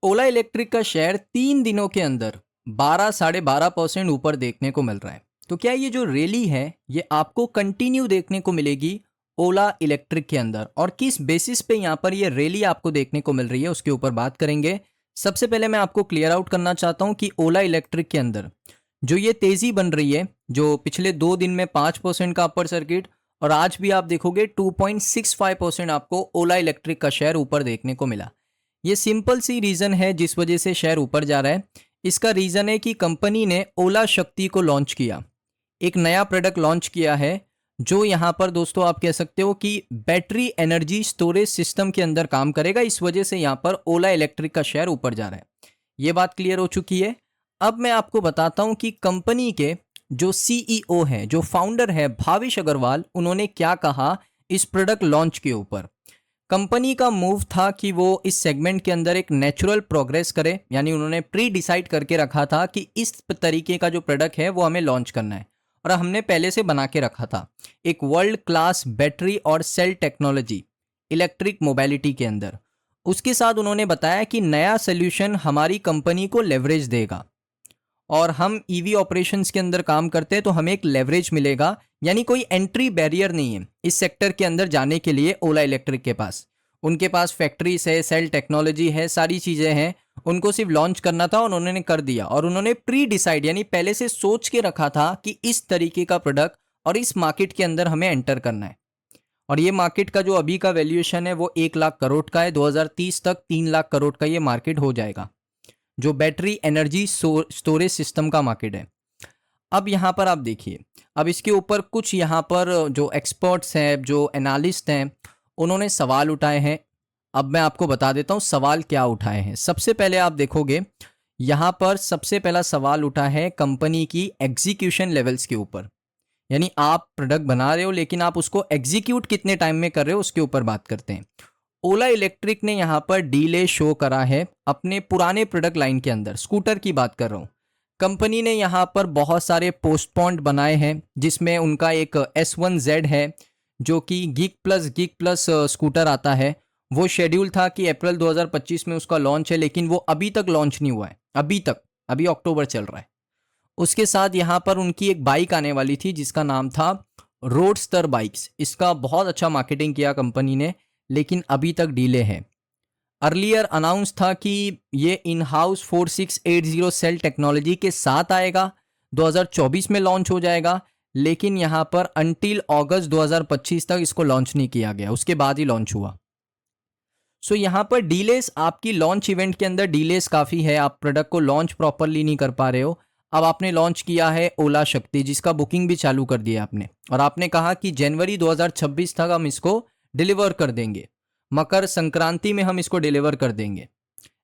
ओला electric का share 3 दिनों के अंदर 12 साढ़े 12% ऊपर देखने को मिल रहा है। तो क्या ये जो रैली है ये आपको कंटिन्यू देखने को मिलेगी ओला इलेक्ट्रिक के अंदर, और किस बेसिस पे यहाँ पर ये रैली आपको देखने को मिल रही है उसके ऊपर बात करेंगे। सबसे पहले मैं आपको क्लियर आउट करना चाहता हूँ कि ओला इलेक्ट्रिक के अंदर जो ये तेजी बन रही है, जो पिछले 2 दिन में 5% का अपर सर्किट, और आज भी आप देखोगे 2.65% आपको ओला इलेक्ट्रिक का शेयर ऊपर देखने को मिला। ये सिंपल सी रीज़न है जिस वजह से शेयर ऊपर जा रहा है। इसका रीज़न है कि कंपनी ने ओला शक्ति को लॉन्च किया, एक नया प्रोडक्ट लॉन्च किया है जो यहाँ पर दोस्तों आप कह सकते हो कि बैटरी एनर्जी स्टोरेज सिस्टम के अंदर काम करेगा। इस वजह से यहाँ पर ओला इलेक्ट्रिक का शेयर ऊपर जा रहा है। ये बात क्लियर हो चुकी है। अब मैं आपको बताता हूँ कि कंपनी के जो सीईओ हैं, जो फाउंडर है भाविश अग्रवाल, उन्होंने क्या कहा इस प्रोडक्ट लॉन्च के ऊपर। कंपनी का मूव था कि वो इस सेगमेंट के अंदर एक नेचुरल प्रोग्रेस करे, यानी उन्होंने प्री डिसाइड करके रखा था कि इस तरीके का जो प्रोडक्ट है वो हमें लॉन्च करना है, और हमने पहले से बना के रखा था एक वर्ल्ड क्लास बैटरी और सेल टेक्नोलॉजी इलेक्ट्रिक मोबिलिटी के अंदर। उसके साथ उन्होंने बताया कि नया सोल्यूशन हमारी कंपनी को लेवरेज देगा, और हम ईवी ऑपरेशंस के अंदर काम करते हैं तो हमें एक लेवरेज मिलेगा, यानी कोई एंट्री बैरियर नहीं है इस सेक्टर के अंदर जाने के लिए ओला इलेक्ट्रिक के पास। उनके पास फैक्ट्रीज है, सेल टेक्नोलॉजी है, सारी चीज़ें हैं, उनको सिर्फ लॉन्च करना था और उन्होंने कर दिया। और उन्होंने प्री डिसाइड यानी पहले से सोच के रखा था कि इस तरीके का प्रोडक्ट और इस मार्केट के अंदर हमें एंटर करना है। और ये मार्केट का जो अभी का वैल्यूएशन है वो 1 लाख करोड़ का है। 2030 तक 3 लाख करोड़ का ये मार्केट हो जाएगा, जो बैटरी एनर्जी स्टोरेज सिस्टम का मार्केट है। अब यहाँ पर आप देखिए, अब इसके ऊपर कुछ यहाँ पर जो एक्सपर्ट्स हैं, जो एनालिस्ट हैं, उन्होंने सवाल उठाए हैं। अब मैं आपको बता देता हूँ सवाल क्या उठाए हैं। सबसे पहले आप देखोगे यहाँ पर सबसे पहला सवाल उठा है कंपनी की एग्जीक्यूशन लेवल्स के ऊपर, यानी आप प्रोडक्ट बना रहे हो लेकिन आप उसको एग्जीक्यूट कितने टाइम में कर रहे हो उसके ऊपर बात करते हैं। ओला इलेक्ट्रिक ने यहाँ पर डीले शो करा है अपने पुराने प्रोडक्ट लाइन के अंदर, स्कूटर की बात कर रहा हूँ। कंपनी ने यहाँ पर बहुत सारे पोस्टपोन्ड बनाए हैं, जिसमें उनका एक S1Z है जो कि गीक प्लस स्कूटर आता है। वो शेड्यूल था कि अप्रैल 2025 में उसका लॉन्च है, लेकिन वो अभी तक लॉन्च नहीं हुआ है, अभी अक्टूबर चल रहा है। उसके साथ यहाँ पर उनकी एक बाइक आने वाली थी जिसका नाम था रोडस्टर बाइक्स। इसका बहुत अच्छा मार्केटिंग किया कंपनी ने, लेकिन अभी तक डिले है। अर्लियर अनाउंस था कि ये इन हाउस 4680 सेल टेक्नोलॉजी के साथ आएगा, 2024 में लॉन्च हो जाएगा, लेकिन यहाँ पर अंटिल अगस्त 2025 तक इसको लॉन्च नहीं किया गया, उसके बाद ही लॉन्च हुआ। सो यहाँ पर डीलेस, आपकी लॉन्च इवेंट के अंदर डीलेस काफ़ी है, आप प्रोडक्ट को लॉन्च प्रॉपरली नहीं कर पा रहे हो। अब आपने लॉन्च किया है ओला शक्ति, जिसका बुकिंग भी चालू कर दिया आपने, और आपने कहा कि जनवरी 2026 तक हम इसको डिलीवर कर देंगे, मकर संक्रांति में हम इसको डिलीवर कर देंगे।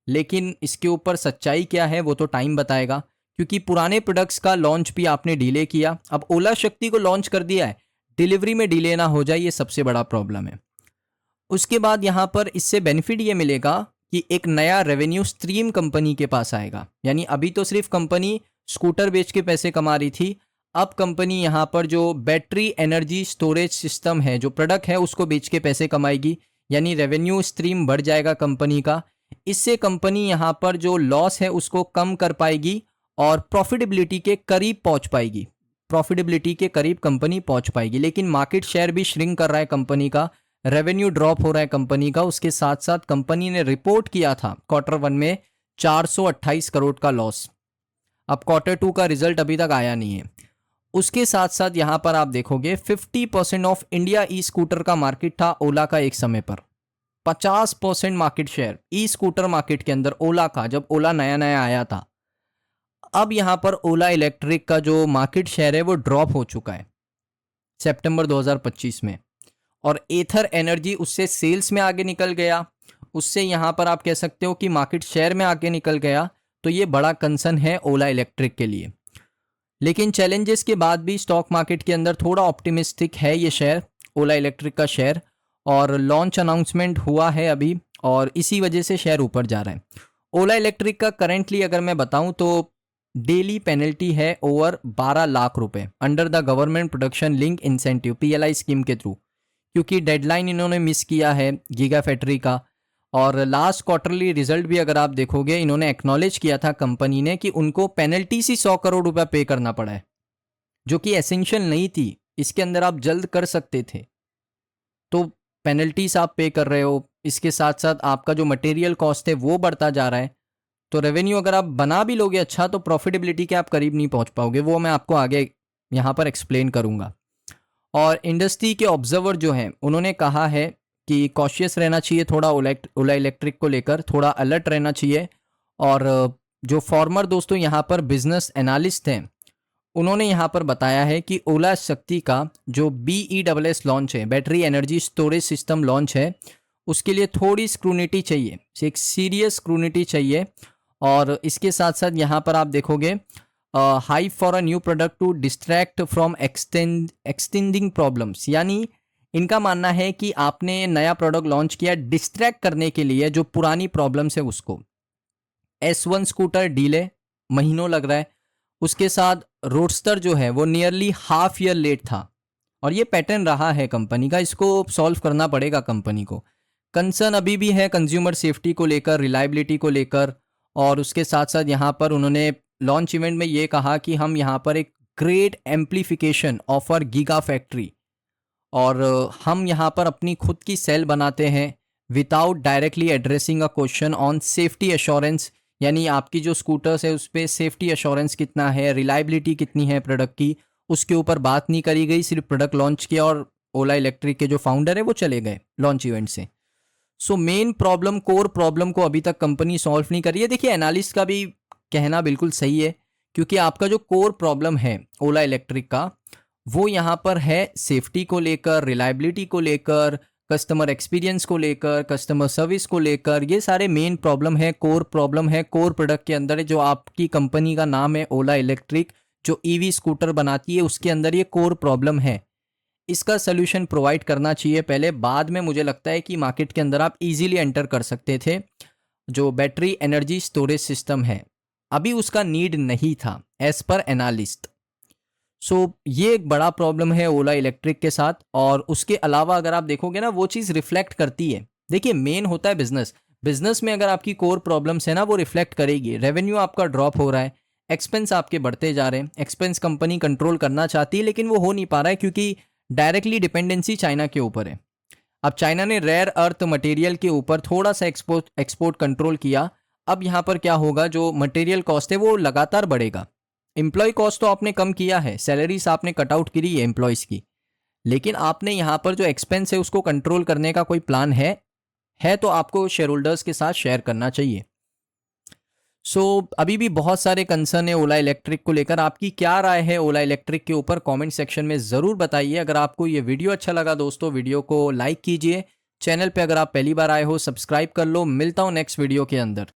लेकिन इसके ऊपर सच्चाई क्या है वो तो टाइम बताएगा, क्योंकि पुराने प्रोडक्ट्स का लॉन्च भी आपने डिले किया। अब ओला शक्ति को लॉन्च कर दिया है, डिलीवरी में डिले ना हो जाए, ये सबसे बड़ा प्रॉब्लम है। उसके बाद यहाँ पर इससे बेनिफिट ये मिलेगा कि एक नया रेवेन्यू स्ट्रीम कंपनी के पास आएगा। यानी अभी तो सिर्फ कंपनी स्कूटर बेच के पैसे कमा रही थी, अब कंपनी यहाँ पर जो बैटरी एनर्जी स्टोरेज सिस्टम है, जो प्रोडक्ट है, उसको बेच के पैसे कमाएगी, यानी रेवेन्यू स्ट्रीम बढ़ जाएगा कंपनी का। इससे कंपनी यहाँ पर जो लॉस है उसको कम कर पाएगी और प्रॉफिटेबिलिटी के करीब पहुँच पाएगी, प्रॉफिटेबिलिटी के करीब कंपनी पहुँच पाएगी। लेकिन मार्केट शेयर भी श्रिंक कर रहा है कंपनी का, रेवेन्यू ड्रॉप हो रहा है कंपनी का। उसके साथ साथ कंपनी ने रिपोर्ट किया था Q1 में 428 करोड़ का लॉस। अब Q2 का रिजल्ट अभी तक आया नहीं है। उसके साथ साथ यहाँ पर आप देखोगे 50% ऑफ इंडिया ई स्कूटर का मार्केट था ओला का एक समय पर, 50% market share e scooter market के अंदर ओला का, जब ओला नया नया आया था। अब यहाँ पर ओला इलेक्ट्रिक का जो मार्केट शेयर है वो ड्रॉप हो चुका है सितंबर 2025 में, और एथर एनर्जी उससे सेल्स में आगे निकल गया, उससे यहाँ पर आप कह सकते हो कि मार्केट शेयर में आगे निकल गया। तो ये बड़ा कंसर्न है ओला इलेक्ट्रिक के लिए। लेकिन चैलेंजेस के बाद भी स्टॉक मार्केट के अंदर थोड़ा ऑप्टिमिस्टिक है ये शेयर, ओला इलेक्ट्रिक का शेयर, और लॉन्च अनाउंसमेंट हुआ है अभी, और इसी वजह से शेयर ऊपर जा रहा है। ओला इलेक्ट्रिक का करेंटली अगर मैं बताऊं तो डेली पेनल्टी है ओवर 12 लाख रुपए under the government production link incentive PLI scheme के थ्रू, क्योंकि डेडलाइन इन्होंने मिस किया है गीगा फैक्ट्री का, और लास्ट क्वार्टरली रिजल्ट भी अगर आप देखोगे, इन्होंने एक्नॉलेज किया था कंपनी ने कि उनको पेनल्टी सी 100 करोड़ रुपया पे करना पड़ा है, जो कि एसेंशियल नहीं थी। इसके अंदर आप जल्द कर सकते थे, तो पेनल्टीज आप पे कर रहे हो, इसके साथ साथ आपका जो मटेरियल कॉस्ट है वो बढ़ता जा रहा है। तो रेवेन्यू अगर आप बना भी लोगे अच्छा, तो प्रॉफिटेबिलिटी के आप करीब नहीं पहुंच पाओगे, वो मैं आपको आगे यहाँ पर एक्सप्लेन करूँगा। और इंडस्ट्री के ऑब्जर्वर जो हैं उन्होंने कहा है कि कॉशियस रहना चाहिए थोड़ा, ओला इलेक्ट्रिक को लेकर थोड़ा अलर्ट रहना चाहिए। और जो फॉर्मर दोस्तों यहाँ पर बिजनेस एनालिस्ट हैं, उन्होंने यहाँ पर बताया है कि ओला शक्ति का जो BESS लॉन्च है, battery energy storage system launch है, उसके लिए थोड़ी स्क्रूनिटी चाहिए, एक सीरियस स्क्रूनिटी चाहिए। और इसके साथ साथ यहाँ पर आप देखोगे high for a new product to distract from extending problems, यानी इनका मानना है कि आपने नया प्रोडक्ट लॉन्च किया डिस्ट्रैक्ट करने के लिए जो पुरानी प्रॉब्लम्स है उसको। S1 स्कूटर डीले महीनों लग रहा है, उसके साथ रोडस्टर जो है वो नियरली हाफ ईयर लेट था, और ये पैटर्न रहा है कंपनी का, इसको सॉल्व करना पड़ेगा कंपनी को। कंसर्न अभी भी है कंज्यूमर सेफ्टी को लेकर, रिलायबिलिटी को लेकर। और उसके साथ साथ यहाँ पर उन्होंने लॉन्च इवेंट में ये कहा कि हम यहाँ पर एक great amplification of our giga factory, और हम यहाँ पर अपनी खुद की सेल बनाते हैं without directly addressing a question on safety assurance, यानी आपकी जो स्कूटर्स है उस पर सेफ्टी एश्योरेंस कितना है, रिलायबिलिटी कितनी है प्रोडक्ट की, उसके ऊपर बात नहीं करी गई। सिर्फ प्रोडक्ट लॉन्च किया और ओला इलेक्ट्रिक के जो फाउंडर है वो चले गए लॉन्च इवेंट से। So main problem, core problem को अभी तक कंपनी सॉल्व नहीं करी है। देखिए एनालिस्ट का भी कहना बिल्कुल सही है, क्योंकि आपका जो कोर प्रॉब्लम है ओला इलेक्ट्रिक का, वो यहाँ पर है सेफ्टी को लेकर, रिलायबिलिटी को लेकर, कस्टमर एक्सपीरियंस को लेकर, कस्टमर सर्विस को लेकर। ये सारे मेन प्रॉब्लम है, कोर प्रॉब्लम है कोर प्रोडक्ट के अंदर है। जो आपकी कंपनी का नाम है ओला इलेक्ट्रिक, जो EV स्कूटर बनाती है, उसके अंदर ये कोर प्रॉब्लम है। इसका सोल्यूशन प्रोवाइड करना चाहिए पहले, बाद में मुझे लगता है कि मार्केट के अंदर आप इजीली एंटर कर सकते थे। जो बैटरी एनर्जी स्टोरेज सिस्टम है, अभी उसका नीड नहीं था एज पर एनालिस्ट। सो ये एक बड़ा प्रॉब्लम है ओला इलेक्ट्रिक के साथ। और उसके अलावा अगर आप देखोगे ना, वो चीज़ रिफ्लेक्ट करती है। देखिए मेन होता है बिजनेस, बिजनेस में अगर आपकी कोर प्रॉब्लम्स है ना, वो रिफ्लेक्ट करेगी। रेवेन्यू आपका ड्रॉप हो रहा है, एक्सपेंस आपके बढ़ते जा रहे हैं, एक्सपेंस कंपनी कंट्रोल करना चाहती है लेकिन वो हो नहीं पा रहा है, क्योंकि डायरेक्टली डिपेंडेंसी चाइना के ऊपर है। अब चाइना ने रेयर अर्थ मटेरियल के ऊपर थोड़ा सा एक्सपोर्ट कंट्रोल किया। अब यहाँ पर क्या होगा, जो मटेरियल कॉस्ट है वो लगातार बढ़ेगा। एम्प्लॉय कॉस्ट तो आपने कम किया है, सैलरीज आपने कट आउट करी है एम्प्लॉयज़ की, लेकिन आपने यहाँ पर जो एक्सपेंस है उसको कंट्रोल करने का कोई प्लान है तो आपको शेयर होल्डर्स के साथ शेयर करना चाहिए। सो अभी भी बहुत सारे कंसर्न है ओला इलेक्ट्रिक को लेकर। आपकी क्या राय है ओला इलेक्ट्रिक के ऊपर, कमेंट सेक्शन में ज़रूर बताइए। अगर आपको ये वीडियो अच्छा लगा दोस्तों, वीडियो को लाइक कीजिए। चैनल पे अगर आप पहली बार आए हो सब्सक्राइब कर लो। मिलता हूँ नेक्स्ट वीडियो के अंदर।